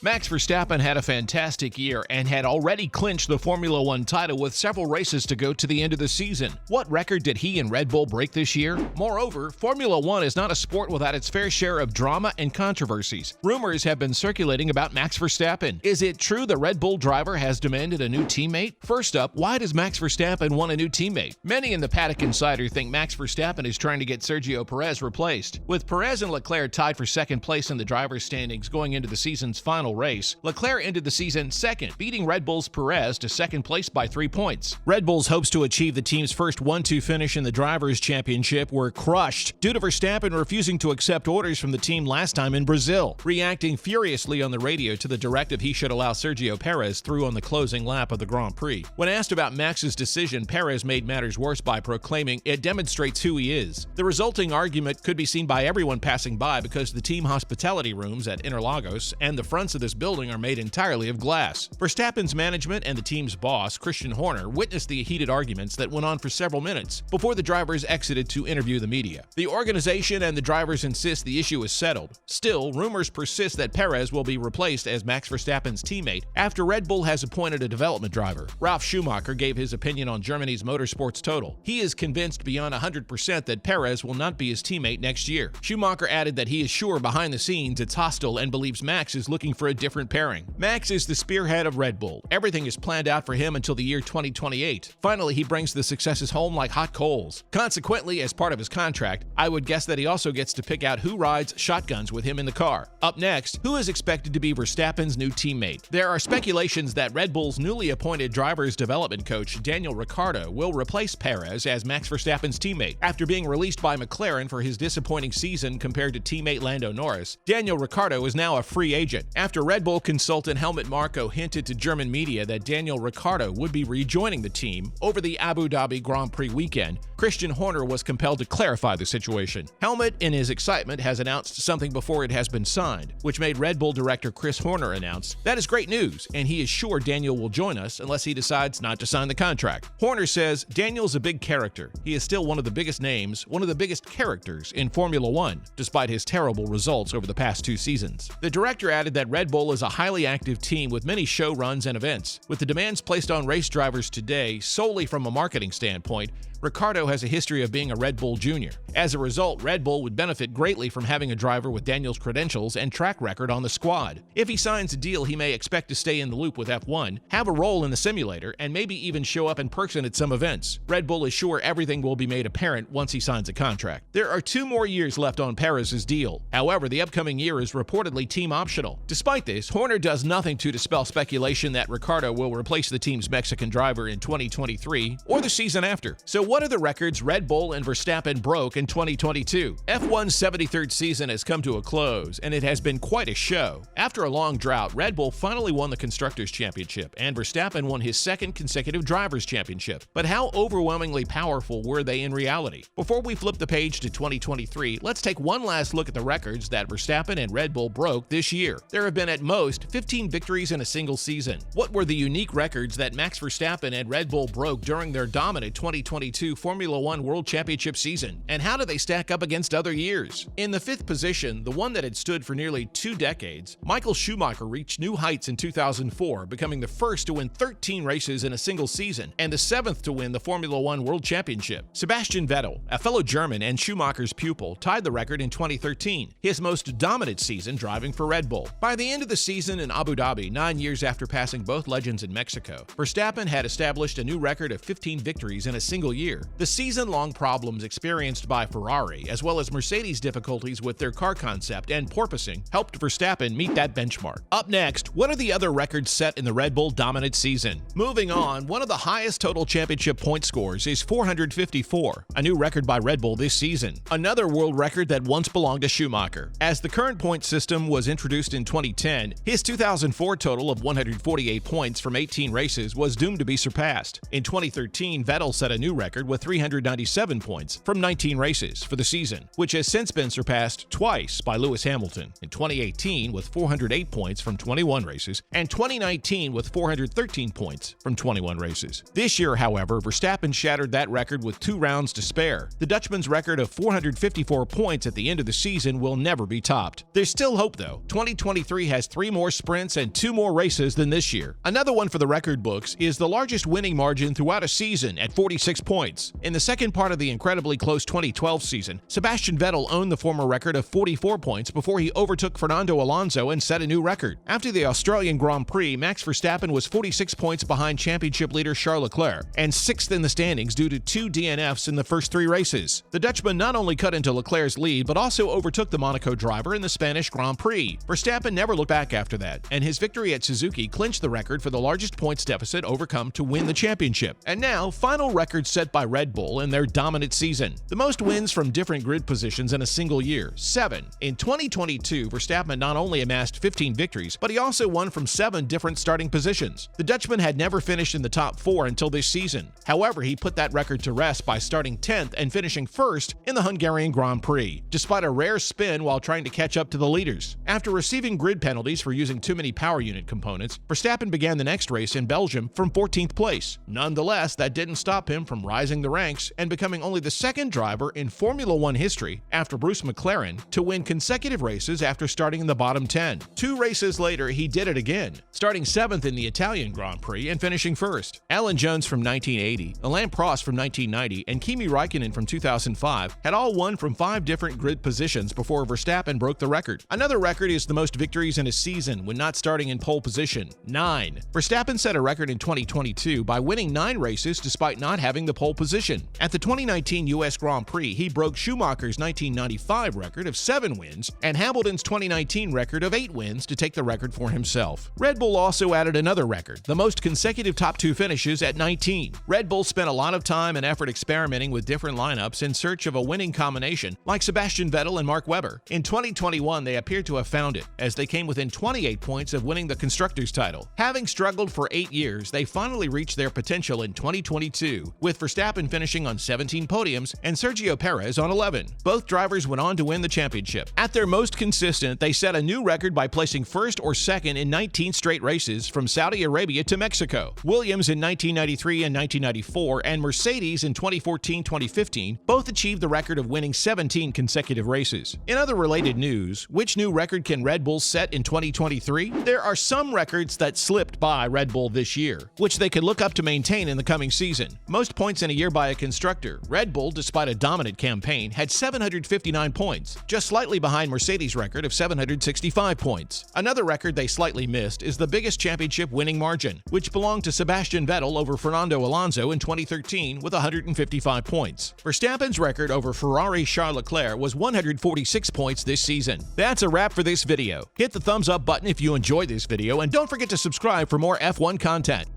Max Verstappen had a fantastic year and had already clinched the Formula One title with several races to go to the end of the season. What record did he and Red Bull break this year? Moreover, Formula One is not a sport without its fair share of drama and controversies. Rumors have been circulating about Max Verstappen. Is it true the Red Bull driver has demanded a new teammate? First up, why does Max Verstappen want a new teammate? Many in the Paddock Insider think Max Verstappen is trying to get Sergio Perez replaced. With Perez and Leclerc tied for second place in the driver's standings going into the season's final race, Leclerc ended the season second, beating Red Bull's Perez to second place by 3 points. Red Bull's hopes to achieve the team's first 1-2 finish in the Drivers' Championship were crushed due to Verstappen refusing to accept orders from the team last time in Brazil, reacting furiously on the radio to the directive he should allow Sergio Perez through on the closing lap of the Grand Prix. When asked about Max's decision, Perez made matters worse by proclaiming it demonstrates who he is. The resulting argument could be seen by everyone passing by because the team hospitality rooms at Interlagos and the fronts of this building are made entirely of glass. Verstappen's management and the team's boss, Christian Horner, witnessed the heated arguments that went on for several minutes before the drivers exited to interview the media. The organization and the drivers insist the issue is settled. Still, rumors persist that Perez will be replaced as Max Verstappen's teammate after Red Bull has appointed a development driver. Ralf Schumacher gave his opinion on Germany's Motorsports Total. He is convinced beyond 100% that Perez will not be his teammate next year. Schumacher added that he is sure behind the scenes it's hostile and believes Max is looking for a different pairing. Max is the spearhead of Red Bull. Everything is planned out for him until the year 2028. Finally, he brings the successes home like hot coals. Consequently, as part of his contract, I would guess that he also gets to pick out who rides shotguns with him in the car. Up next, who is expected to be Verstappen's new teammate? There are speculations that Red Bull's newly appointed driver's development coach, Daniel Ricciardo, will replace Perez as Max Verstappen's teammate. After being released by McLaren for his disappointing season compared to teammate Lando Norris, Daniel Ricciardo is now a free agent. After Red Bull consultant Helmut Marko hinted to German media that Daniel Ricciardo would be rejoining the team over the Abu Dhabi Grand Prix weekend, Christian Horner was compelled to clarify the situation. Helmut, in his excitement, has announced something before it has been signed, which made Red Bull director Chris Horner announce, "That is great news, and he is sure Daniel will join us unless he decides not to sign the contract." Horner says, "Daniel's a big character. He is still one of the biggest names, one of the biggest characters in Formula One, despite his terrible results over the past 2 seasons." The director added that Red Bull is a highly active team with many show runs and events. With the demands placed on race drivers today solely from a marketing standpoint, Ricciardo has a history of being a Red Bull junior. As a result, Red Bull would benefit greatly from having a driver with Daniel's credentials and track record on the squad. If he signs a deal, he may expect to stay in the loop with F1, have a role in the simulator, and maybe even show up in person at some events. Red Bull is sure everything will be made apparent once he signs a contract. There are 2 more years left on Perez's deal. However, the upcoming year is reportedly team optional. Despite this, Horner does nothing to dispel speculation that Ricciardo will replace the team's Mexican driver in 2023 or the season after. So what are the records Red Bull and Verstappen broke in 2022? F1's 73rd season has come to a close, and it has been quite a show. After a long drought, Red Bull finally won the Constructors' Championship, and Verstappen won his second consecutive Drivers' Championship. But how overwhelmingly powerful were they in reality? Before we flip the page to 2023, let's take one last look at the records that Verstappen and Red Bull broke this year. There have been at most 15 victories in a single season. What were the unique records that Max Verstappen and Red Bull broke during their dominant 2022 Formula One World Championship season, and how do they stack up against other years? In the 5th position, the one that had stood for nearly 2 decades, Michael Schumacher reached new heights in 2004, becoming the first to win 13 races in a single season, and the 7th to win the Formula One World Championship. Sebastian Vettel, a fellow German and Schumacher's pupil, tied the record in 2013, his most dominant season driving for Red Bull. By the end of the season in Abu Dhabi, 9 years after passing both legends in Mexico, Verstappen had established a new record of 15 victories in a single year. The season-long problems experienced by Ferrari, as well as Mercedes' difficulties with their car concept and porpoising, helped Verstappen meet that benchmark. Up next, what are the other records set in the Red Bull dominant season? Moving on, one of the highest total championship point scores is 454, a new record by Red Bull this season, another world record that once belonged to Schumacher. As the current point system was introduced in 2010, his 2004 total of 148 points from 18 races was doomed to be surpassed. In 2013, Vettel set a new record with 397 points from 19 races for the season, which has since been surpassed twice by Lewis Hamilton, in 2018 with 408 points from 21 races, and 2019 with 413 points from 21 races. This year, however, Verstappen shattered that record with 2 rounds to spare. The Dutchman's record of 454 points at the end of the season will never be topped. There's still hope, though. 2023 has 3 more sprints and 2 more races than this year. Another one for the record books is the largest winning margin throughout a season at 46 points. In the second part of the incredibly close 2012 season, Sebastian Vettel owned the former record of 44 points before he overtook Fernando Alonso and set a new record. After the Australian Grand Prix, Max Verstappen was 46 points behind championship leader Charles Leclerc and 6th in the standings due to 2 DNFs in the first 3 races. The Dutchman not only cut into Leclerc's lead but also overtook the Monaco driver in the Spanish Grand Prix. Verstappen never looked back after that, and his victory at Suzuki clinched the record for the largest points deficit overcome to win the championship. And now, final record set by Red Bull in their dominant season. The most wins from different grid positions in a single year, 7. In 2022, Verstappen not only amassed 15 victories, but he also won from 7 different starting positions. The Dutchman had never finished in the top 4 until this season. However, he put that record to rest by starting 10th and finishing 1st in the Hungarian Grand Prix, despite a rare spin while trying to catch up to the leaders. After receiving grid penalties for using too many power unit components, Verstappen began the next race in Belgium from 14th place. Nonetheless, that didn't stop him from rising the ranks and becoming only the 2nd driver in Formula One history, after Bruce McLaren, to win consecutive races after starting in the bottom 10. 2 races later, he did it again, starting 7th in the Italian Grand Prix and finishing 1st. Alan Jones from 1980, Alain Prost from 1990, and Kimi Räikkönen from 2005 had all won from 5 different grid positions before Verstappen broke the record. Another record is the most victories in a season when not starting in pole position, 9. Verstappen set a record in 2022 by winning 9 races despite not having the pole position. At the 2019 US Grand Prix, he broke Schumacher's 1995 record of 7 wins and Hamilton's 2019 record of 8 wins to take the record for himself. Red Bull also added another record, the most consecutive top 2 finishes at 19. Red Bull spent a lot of time and effort experimenting with different lineups in search of a winning combination, like Sebastian Vettel and Mark Webber. In 2021, they appear to have found it, as they came within 28 points of winning the Constructors' title. Having struggled for 8 years, they finally reached their potential in 2022, with Verstappen finishing on 17 podiums and Sergio Perez on 11. Both drivers went on to win the championship. At their most consistent, they set a new record by placing 1st or 2nd in 19 straight races from Saudi Arabia to Mexico. Williams in 1993 and 1994 and Mercedes in 2014-2015 both achieved the record of winning 17 consecutive races. In other related news, which new record can Red Bull set in 2023? There are some records that slipped by Red Bull this year, which they could look up to maintain in the coming season. Most points in a year by a constructor. Red Bull, despite a dominant campaign, had 759 points, just slightly behind Mercedes' record of 765 points. Another record they slightly missed is the biggest championship winning margin, which belonged to Sebastian Vettel over Fernando Alonso in 2013 with 155 points. Verstappen's record over Ferrari Charles Leclerc was 146 points this season. That's a wrap for this video. Hit the thumbs up button if you enjoyed this video and don't forget to subscribe for more F1 content.